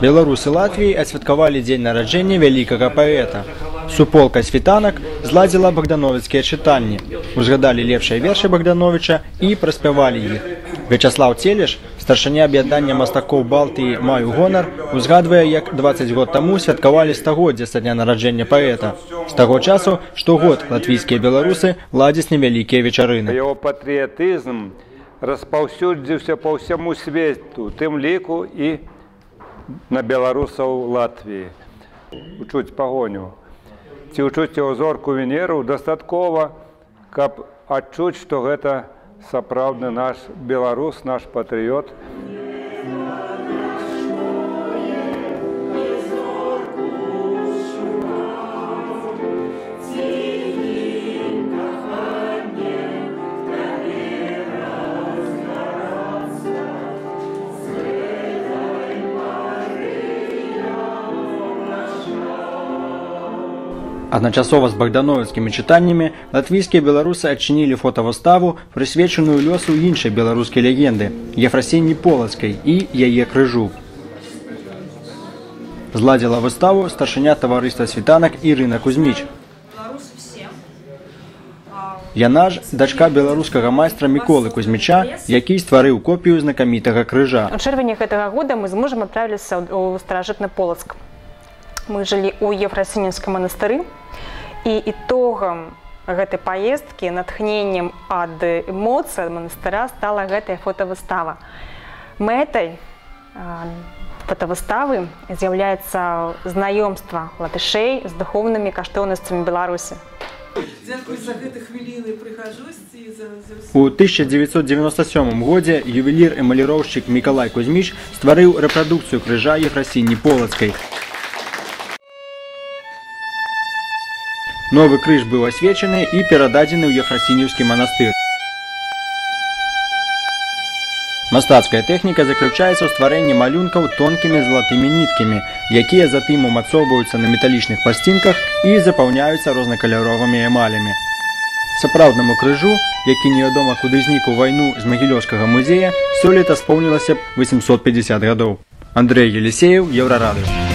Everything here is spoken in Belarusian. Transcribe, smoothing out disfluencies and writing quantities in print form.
Беларусы Латвии отсвяткавалі дзень нараджэння вялікага паэта. Суполка світанак зладзіла богдановіцкія чытанні, узгадалі лепшыя вершы Богдановича і праспявалі іх. Вячаслав Целеш, старшыня аб'яднання мастакоў Балтыі «Маю гонар», узгадвае, як 20 год таму святкавалі стагоддзе са дня нараджэння паэта. З таго часу штогод латвійскія беларусы ладзяць невялікія вечарыны. Яго патрыятызм распаўсюдзіўся па ўсяму свету, тым ліку і на беларусаў Латвіі. Учуць пагоню. Ці ўчуць яго зорку Венеру дастаткова, каб адчуць, што гэта сапраўдны наш беларус, наш патрыёт. Адначасова з богдановіцкімі чытаннямі латвійскія беларусы адчынілі фотавыставу, прысвечаную лёсу іншай беларускай легенды – Ефрасіні Полацкай і яе крыжу. Зладзіла выставу старшыня таварыства світанак Ірына Кузьміч. Яна ж дачка беларускага майстра Міколы Кузьміча, які стварыў копію знакамітага крыжа. У чэрвені гэтага года мы з мужам адправіліся ў старажытны Полацк. Мы жылі ў Ефрасінінскім манастыры, і ітогам гэтай паездкі, натхненнем ад эмоцый ад манастыра стала гэтая фотавыстава. Мэтай фотавыставы з'яўляецца знаёмства латышэй з духоўнымі каштоўнасцямі Беларусі. У 1997 годзе ювелір і маліроўшчык Мікалай Кузьміч стварыў рэпрадукцыю крыжа Ефрасіні Полацкай. Новы крыж быў асвечаны і перададзены ў Ефрасінівскі манастыр. Мастацкая тэхніка заключаецца ў стварэнні малюнкаў тонкімі залатымі ніткамі, якія затым умацоўваюцца на металічных пласцінках і запаўняюцца рознакаляровымі эмалямі. Сапраўднаму крыжу, які невядома куды знік у вайну з Магілёўскага музея, сёлета споўнілася б 850 гадоў. Андрэй Елісеев, Еўрарадыё.